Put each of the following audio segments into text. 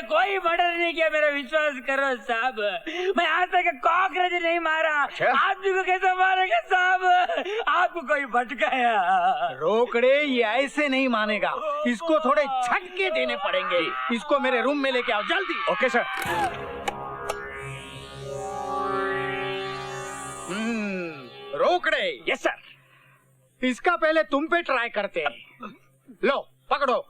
मैंने कोई मर्डर नहीं किया, मेरा विश्वास करो साहब। मैं आज तक कॉकरोच नहीं मारा। आदमी को कैसे मारेगा साहब? आपको कोई भटकाया? रोकड़े, ये ऐसे नहीं मानेगा, इसको थोड़े झटके देने पड़ेंगे। इसको मेरे रूम में लेके आओ जल्दी। Okay sir. Rokde. Yes sir. इसका पहले तुम पे ट्राई करते हैं। लो पकड़ो।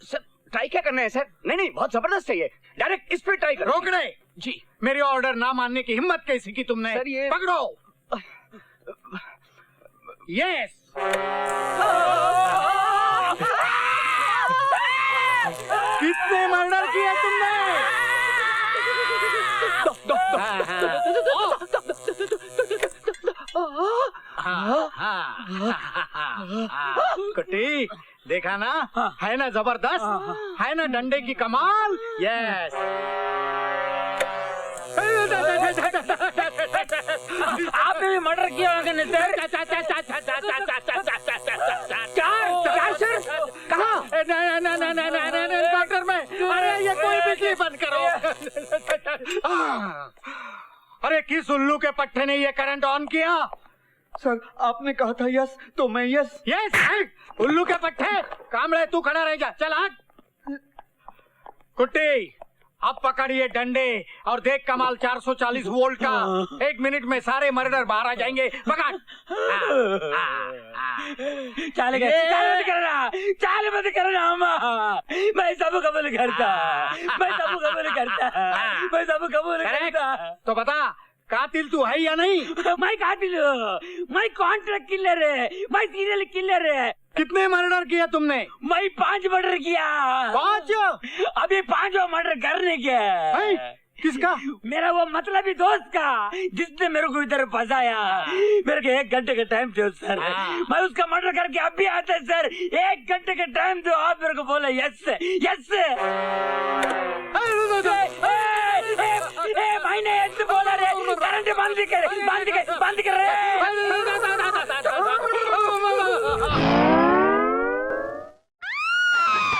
सर ट्राई क्या करना है सर? नहीं नहीं, बहुत जबरदस्त है ये, डायरेक्ट इस पे ट्राई करो। रोकड़े जी। मेरी ऑर्डर ना मानने की हिम्मत कैसी की तुमने? सर ये पकड़ो। यस। कितने मर्डर किए तुमने? कुट्टी, देखा ना, है ना जबरदस्त, है ना डंडे की कमाल। यस। आपने भी मर्डर किया होगा ना सर? चार सर? कहाँ? डॉक्टर में। अरे ये कोई बिजली बंद करो। अरे किस उल्लू के पट्टे ने ये करंट ऑन किया? सर आपने कहा था यस, तो मैं यस। यस। उल्लू के पट्टे। कामड़े तू खड़ा रह जा, चल हट। कुट्टी, अब पकड़िए डंडे और देख कमाल 440 वोल्ट का। 1 मिनट में सारे मर्डर बाहर आ जाएंगे। पकड़। चाल मत करना, चाल मत करना अम्मा। मैं सब कबूल करता, मैं सब कबूल करता, मैं सब कबूल करता। तो बता, कातिल तू है या नहीं? मैं कातिल हूँ, मैं कॉन्ट्रैक्ट किलर है, मैं सीरियल किलर है। कितने मर्डर किया तुमने? मैं 5 मर्डर किया। 5? अभी 5वां मर्डर करने के। किसका? मेरा वो मतलबी दोस्त का, जिसने मेरे को इधर फंसाया। मेरे को 1 घंटे का टाइम दो सर, मैं उसका मर्डर करके अब भी आता है सर। 1 घंटे का टाइम दो, आप मेरे को बोले यस यस। मैंने यस बोला रे, करंट बंद कर रहे।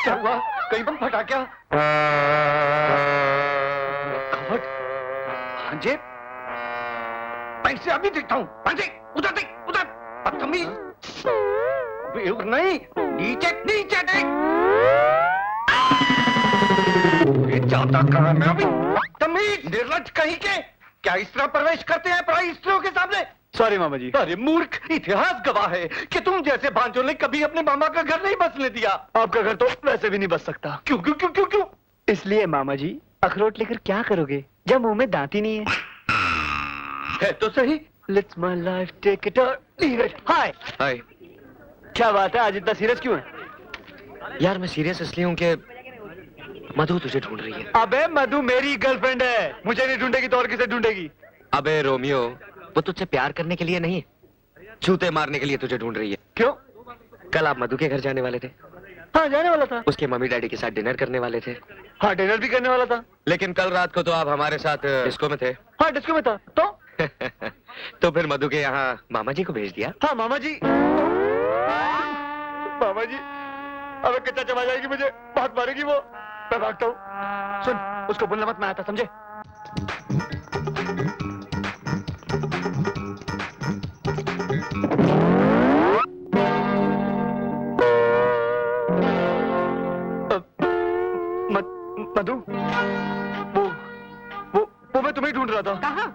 क्या हुआ? कहीं बम फटा क्या? खबट भांजे, पैसे अभी देखता हूँ। भांजे उधर देख, उधर। बदतमीज। नहीं, नीचे नीचे देख। ये जाता कहाँ मैं अभी? बदतमीज, निर्लज्ज कहीं के। क्या इस तरह प्रवेश करते हैं पराई स्त्रियों के सामने? सॉरी मामा जी। अरे मूर्ख, इतिहास गवाह है कि तुम जैसे भांजों ने कभी अपने मामा का घर नहीं बसने दिया। आपका घर तो वैसे भी नहीं बच सकता। क्यों क्यों क्यों क्यों क्यों? इसलिए मामा जी, अखरोट लेकर क्या करोगे जब मुंह में दांत ही नहीं है? है तो सही। Let's my life take it or leave it. Hi. हाय। क्या बात है, आज इतना सीरियस क्यों है? यार मैं सीरियस इसलिए हूँ कि मधु तुझे ढूंढ रही है। अबे मधु मेरी गर्लफ्रेंड है, मुझे नहीं ढूंढेगी तो और किसे ढूंढेगी? अबे रोमियो, वो तुझसे प्यार करने के लिए नहीं, जूते मारने के लिए तुझे ढूंढ रही है। क्यों? कल आप मधु के घर जाने वाले थे। हाँ जाने वाला था। उसके मम्मी डैडी के साथ डिनर करने वाले थे। हाँ डिनर भी करने वाला था। लेकिन कल रात को तो आप हमारे साथ डिस्को में थे। हाँ डिस्को में था तो? तो फिर मधु के यहाँ मामा जी को भेज दिया। हाँ मामा जी। मामा जी, अबे कच्चा चबा जाएगी मुझे, बहुत मारेगी वो। मैं भागता हूँ। सुन, उसको बोलना मत, मैं आता, समझे? मधु, वो मैं तुम्हें ढूंढ रहा था। कहाँ?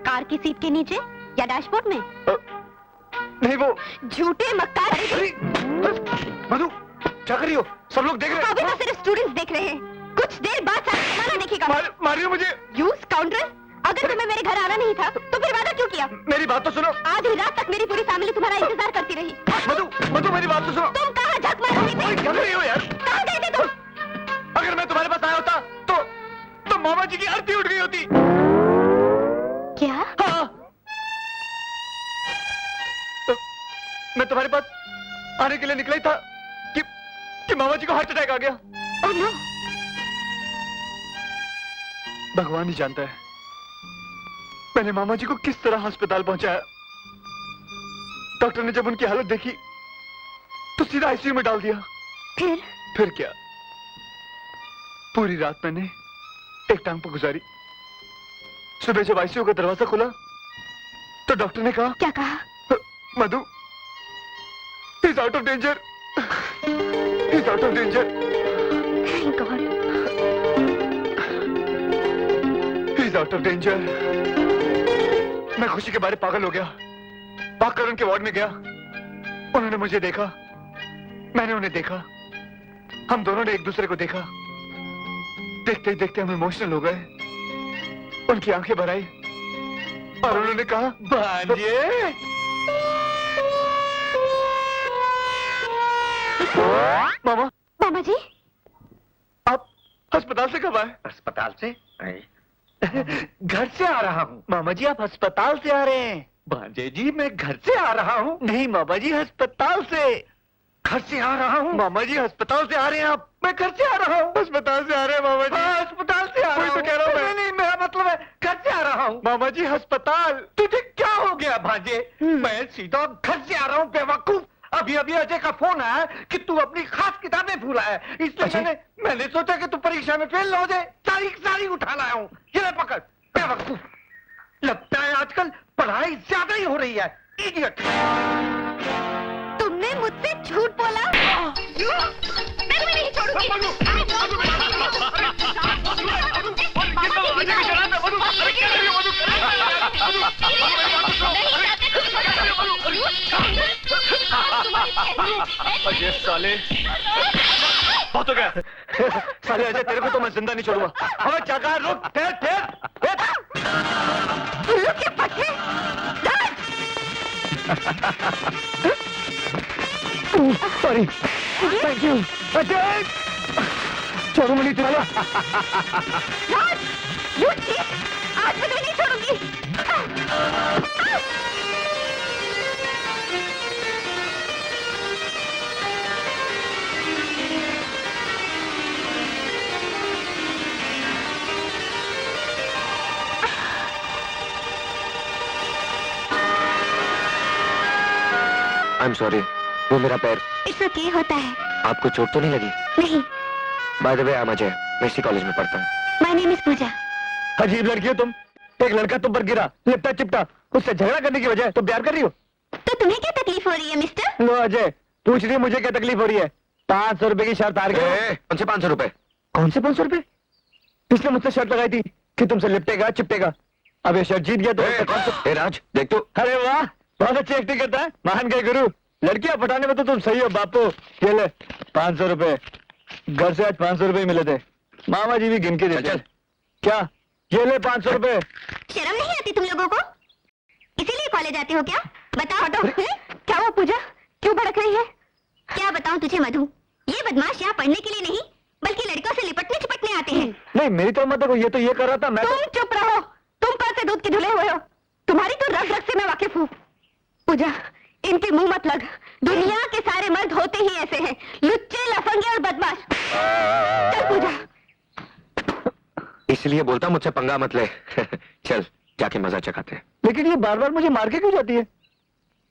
कार की सीट के नीचे या डैशबोर्ड में? नहीं वो झूठे मक्कार। मधु क्या कर रही हो? सब लोग देख रहे हैं। अभी तो सिर्फ स्टूडेंट्स देख रहे हैं, कुछ देर बाद सारा जमाना देखेगा। मारियो मुझे। यू स्काउंड्रल, अगर तुम्हें मेरे घर आना नहीं था तो फिर वादा क्यों किया? मेरी बात तो सुनो। आधी रात तक मेरी पूरी फैमिली तुम्हारा इंतजार करती रही। मधु मेरी बात तो सुनो। तुम कहाँ झक मार रही थी? क्या कर रही हो यार? कहाँ गए थे तुम? अगर मैं तुम्हारे पास आया होता तो मामा जी की आरती उठ गई होती। क्या? हाँ। तो मैं तुम्हारे पास आने के लिए निकला ही था कि मामा जी को हार्ट अटैक आ गया। Oh no. भगवान ही जानता है मैंने मामा जी को किस तरह अस्पताल पहुंचाया। डॉक्टर ने जब उनकी हालत देखी तो सीधा आईसीयू में डाल दिया। फिर क्या, पूरी रात मैंने एक टांग पर गुजारी। सुबह जब आईसीयू का दरवाजा खुला तो डॉक्टर ने कहा, क्या कहा? मधु, he's out of danger, he's out of danger, Thank God. he's out of danger। मैं खुशी के बारे पागल हो गया, भागकर उनके वार्ड में गया। उन्होंने मुझे देखा, मैंने उन्हें देखा, हम दोनों ने एक दूसरे को देखा। देखते ही देखते हम इमोशनल हो गए। उनकी आंखें भर आई और उन्होंने कहा, भांजे। मामा, मामा जी, आप अस्पताल से कब आए? अस्पताल से? घर से आ रहा हूँ। मामा जी, आप अस्पताल से आ रहे हैं? भांजे जी, मैं घर से आ रहा हूँ। नहीं मामा जी, अस्पताल से। घर से आ रहा हूँ। मामा जी, अस्पताल से आ रहे हैं आप? मैं घर से आ रहा हूँ। अस्पताल से आ रहे हैं मामा जी। हाँ, अस्पताल से आ रहा हूँ। तो कह रहा हूँ मैं। नहीं, मेरा मतलब है घर से आ रहा हूँ। मामा जी, अस्पताल। तुझे क्या हो गया भांजे? मैं सीधा घर से आ रहा हूँ बेवकूफ। अभी अभी अजय का फोन आया कि तू अपनी खास किताबें भूला है, इसलिए मैंने सोचा कि तू परीक्षा में फेल हो जाए। सारी उठा लाया हूँ। ये ले पकड़ बेवकूफ। लगता है आजकल पढ़ाई ज्यादा ही हो रही है। इडियट। तुमने मुझसे झूठ बोला। मैं तुम्हें नहीं छोड़ूंगी। अजय साले, बहुत हो गया। साले अजय, तेरे को तो मैं जिंदा नहीं छोड़ूंगा। हमें जगह रुक, ठहर। के पट्टे। Sorry, thank you. अजय, छोड़ो मुझे तेरा। आज मैं तुम्हें नहीं छोड़ूंगी। I'm sorry, वो मेरा पैर। इससे क्या होता है? आपको चोट तो नहीं लगी? नहीं। By the way, I'm Ajay, मैं इसी कॉलेज में पढ़ता हूँ। माय नेम इज पूजा। अजीब लड़की हो तुम। एक लड़का तुम पर गिरा, लिपटा चिपटा, उससे झगड़ा करने की वजह तुम प्यार कर रही हो। तो तुम्हें क्या तकलीफ हो रही है मिस्टर? लो अजय, पूछ रही है मुझे क्या तकलीफ हो रही है। 500 रुपए की शर्त हार गए। कौन से 500 रुपए? कौन से 500 रुपए? इसने मुझसे शर्त लगाई थी कि तुमसे लिपटेगा चिपटेगा। अब ये शर्त जीत गया तो राज, देख तो। अरे वाह, बहुत अच्छी एक्टिंग करता है, महान गए गुरु। लड़कियां पटाने में तो तुम सही हो बापू। ये ले 500 रुपए। घर से आज 500 रुपए मिले थे, मामा जी भी गिन के देते। क्या? ये ले 500 रुपए। शर्म नहीं आती तुम लोगों को? इसीलिए कॉलेज आते हो क्या? बताओ तो। क्या हुआ पूजा, क्यों भड़क रही है? क्या बताऊं तुझे मधु, ये बदमाश यहाँ पढ़ने के लिए नहीं बल्कि लड़कों से लिपटने चिपटने आते हैं। नहीं मेरी तो मत देखो, ये तो ये कर रहा था। मैं तुम चुप रहो, तुम कल से दूध के धुले हुए हो। तुम्हारी तो रग रग से मैं वाकिफ हूँ। पूजा, इनके मुंह मत लग। दुनिया के सारे मर्द होते ही ऐसे हैं, लुच्चे, लफंगे और बदमाश। चल पूजा। इसलिए बोलता मुझसे पंगा मत ले। चल जाके मजा चखाते हैं। लेकिन ये बार बार मुझे मार के क्यों जाती है?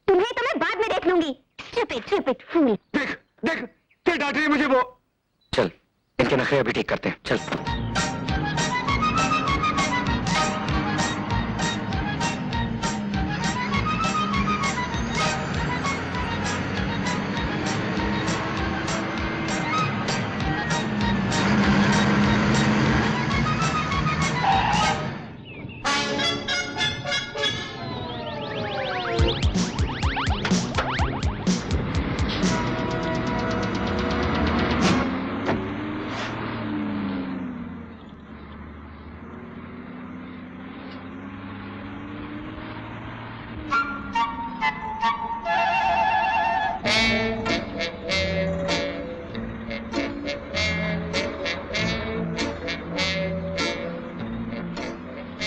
तुम्हें तो मैं बाद में देख लूंगी। Stupid fool। देख देख, फिर डांट रही है मुझे वो। चल इनके नखरे अभी ठीक करते हैं। चल।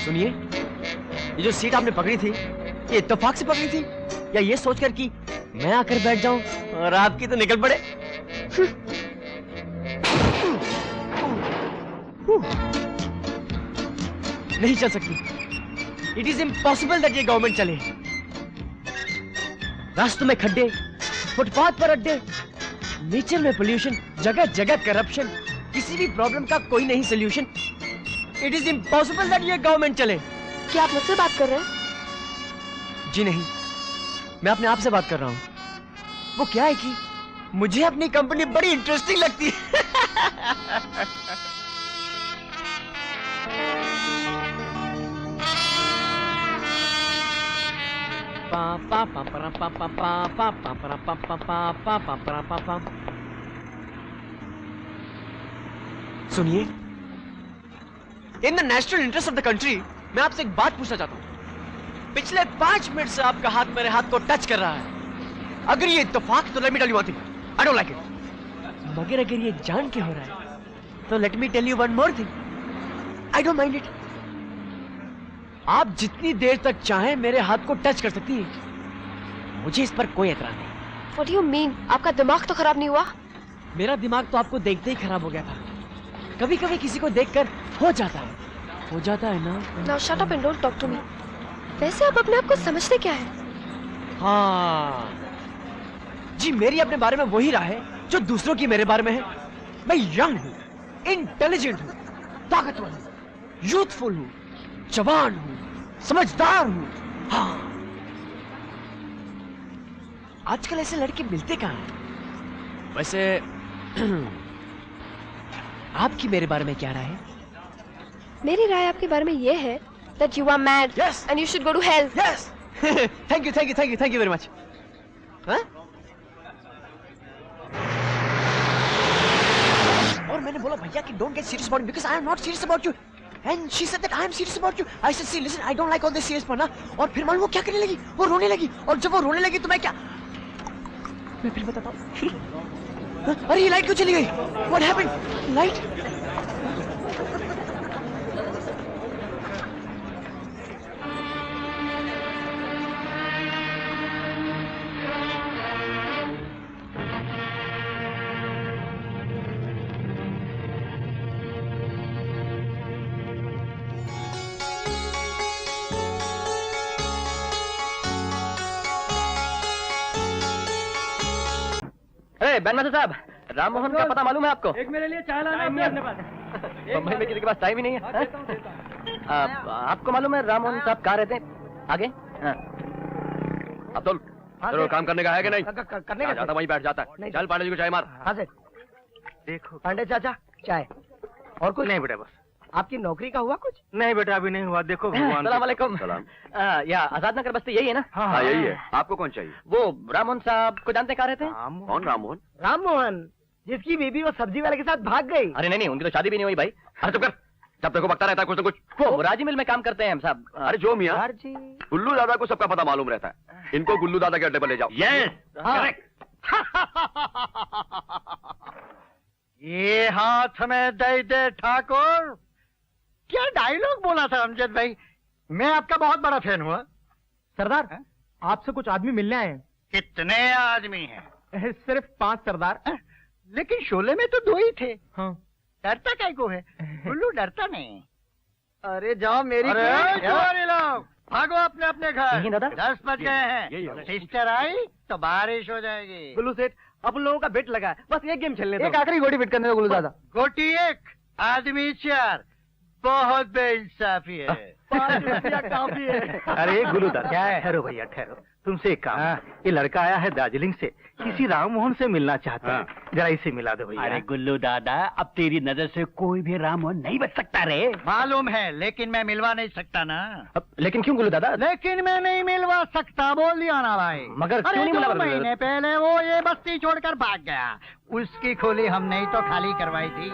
सुनिए, ये जो सीट आपने पकड़ी थी, ये इत्तेफाक से पकड़ी थी या ये सोचकर कि मैं आकर बैठ जाऊं और आपकी तो निकल पड़े? नहीं चल सकती। इट इज इम्पॉसिबल दैट ये गवर्नमेंट चले। रास्तों में खड्डे, फुटपाथ पर अड्डे, नेचर में पोल्यूशन, जगह जगह करप्शन, किसी भी प्रॉब्लम का कोई नहीं solution. It is impossible that ये गवर्नमेंट चले। क्या आप मुझसे बात कर रहे हैं? जी नहीं, मैं अपने आप से बात कर रहा हूँ। वो क्या है कि मुझे अपनी कंपनी बड़ी इंटरेस्टिंग लगती है। सुनिए, in the national interest of the country मैं आपसे एक बात पूछना चाहता हूं। पिछले 5 मिनट से आपका हाथ मेरे हाथ को टच कर रहा है। अगर ये इत्तेफाक तो let me tell you one thing, I don't like it. मगर अगर ये जान के हो रहा है तो let me tell you one more thing, I don't mind it. आप जितनी देर तक चाहें मेरे हाथ को टच कर सकती हैं, मुझे इस पर कोई एतराज नहीं। What do you mean? आपका दिमाग तो खराब नहीं हुआ? मेरा दिमाग तो आपको देखते ही खराब हो गया था। कभी कभी किसी को देखकर हो जाता है ना। Now shut up and don't talk to me. वैसे आप अपने आप को समझते क्या है? हाँ जी, मेरी अपने बारे में वही राय है जो दूसरों की मेरे बारे में है। मैं यंग हूँ, इंटेलिजेंट हूँ, ताकतवर हूँ, यूथफुल हूँ, जवान हूँ, समझदार हूँ। हाँ, आजकल ऐसे लड़के मिलते कहाँ हैं? वैसे आपकी मेरे बारे में क्या राय है? मेरी राय आपके बारे में ये है that you are mad Yes. and you should go to hell. Yes. Thank you very much. हाँ? और मैंने बोला भैया कि don't get serious about it because I am not serious about you. And she said that I am serious about you. I said, see, listen, I don't like all this serious fun. और फिर मालूम वो क्या करने लगी? वो रोने लगी। और जब वो रोने लगी तो मैं क्या? मैं फिर बताता हूँ। अरे ये लाइट क्यों चली गई? What happened? Light? Ban master साहब, राम मोहन का पता मालूम है आपको? एक मेरे लिए चाय लाना है अपने पास। बम्बई में किसी के पास टाइम ही नहीं है। आपको मालूम है राम मोहन साहब कहाँ रहते हैं? आगे अब्दुल, चलो काम करने का है कि नहीं? करने का जाता वहीं बैठ जाता है। चल पांडे जी को चाय मार। हाँ से देखो पांडे चाचा चाय और कुछ नहीं बेटा, बस आपकी नौकरी का हुआ कुछ? नहीं बेटा अभी नहीं हुआ, देखो भगवान। सलाम वालेकुम। सलाम। या आजाद नगर बस्ती यही है ना? हाँ यही है। आपको कौन चाहिए? वो राम मोहन साहब को जानते कहाँ रहते हैं? कौन राम मोहन? राम मोहन, जिसकी बीबी वो सब्जी वाले के साथ भाग गई। अरे नहीं, उनकी तो शादी भी नहीं हुई भाई। अरे चुप कर, जब देखो बकता रहता है कुछ न कुछ। वो राजी मिल में काम करते हैं साहब। अरे जो मियाँ, गुल्लू दादा को सबका पता मालूम रहता है। इनको गुल्लू दादा के अड्डे पर ले जाओ। ये हाथ में दे दे ठाकुर, क्या डायलॉग बोला था अमजद भाई। मैं आपका बहुत बड़ा फैन हुआ। सरदार, आपसे कुछ आदमी मिलने आए हैं। कितने आदमी हैं? सिर्फ 5 सरदार। लेकिन शोले में तो 2 ही थे। हाँ। डरता काय को है? गुल्लू डरता नहीं। अरे जाओ मेरी लोग भागो अपने अपने घर। दादा 10 बज गए हैं। सिस्टर आई तो बारिश हो जाएगी। गुल्लू सेठ, अपन लोगों का बेट लगा है, बस एक गेम खेलने दो। एक आखिरी गोटी फिट करने दो गुल्लू दादा। गोटी 1, आदमी 4, बहुत बेइंसाफी है। काफी है। अरे गुल्लू दादा क्या है? ठहरो भैया ठहरो, तुमसे एक काम। ये लड़का आया है दार्जिलिंग से, किसी राम मोहन से मिलना चाहता है। जरा इसे मिला दो भैया। अरे गुल्लू दादा, अब तेरी नजर से कोई भी राम मोहन नहीं बच सकता रे। मालूम है, लेकिन मैं मिलवा नहीं सकता ना। लेकिन क्यों गुल्लू दादा? लेकिन मैं नहीं मिलवा सकता, बोल दिया ना भाई। मगर क्यों अरे नहीं 2 मिलवा? महीने पहले वो ये बस्ती छोड़कर भाग गया, उसकी खोली हमने ही तो खाली करवाई थी।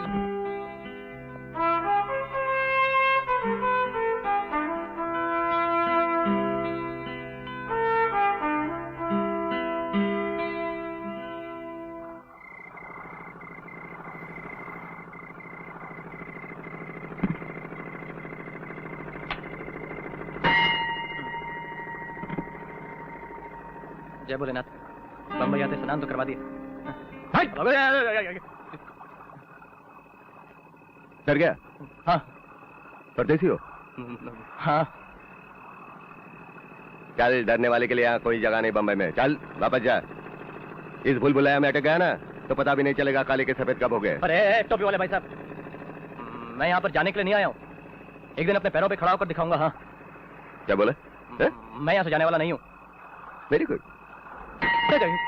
जय भोलेनाथ। बम्बई आते स्नान तो करवा दिए। डर गया? हाँ परदेसी हो? हाँ। चल, डरने वाले के लिए यहाँ कोई जगह नहीं बम्बई में। चल वापस जा। इस भूल भुलैया में अटक गया ना, तो पता भी नहीं चलेगा काले के सफेद कब हो गए। अरे टोपी वाले भाई साहब, मैं यहाँ पर जाने के लिए नहीं आया हूँ। एक दिन अपने पैरों पे खड़ा होकर दिखाऊंगा। हाँ, क्या बोले? मैं यहाँ से जाने वाला नहीं हूँ। वेरी गुड,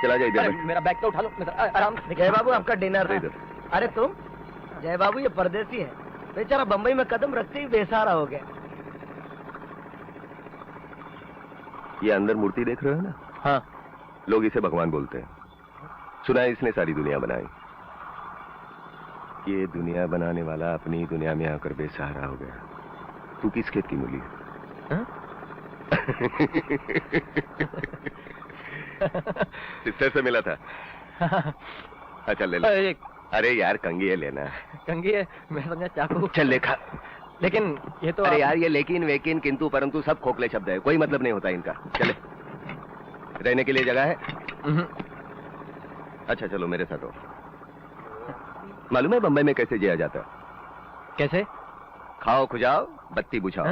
चला जाइए। अरे, मेरा बैग तो उठा लो, आराम से। जय बाबू, आपका डिनर। इधर। अरे तुम? जय बाबू, ये परदेसी है, बेचारा बम्बई में कदम रखते ही बेसहारा हो गया। ये अंदर मूर्ति देख रहे हो ना? हाँ। लोग इसे भगवान बोलते हैं। सुना है इसने सारी दुनिया बनाई। ये दुनिया बनाने वाला अपनी दुनिया में आकर बेसहारा हो गया। तू किस खेत की मूली है? सिस्टर से मिला था? अच्छा ले ले। अरे यार कंगी है, लेना। कंगी है? मैं समझा चाकू। चल लेखा। लेकिन ये तो अरे यार ये लेकिन वेकिन किंतु परंतु सब खोखले शब्द है, कोई मतलब नहीं होता इनका। चले, रहने के लिए जगह है? अच्छा चलो मेरे साथ हो। मालूम है बम्बई में कैसे जिया जाता है? कैसे? खाओ खुजाओ बत्ती बुझाओ।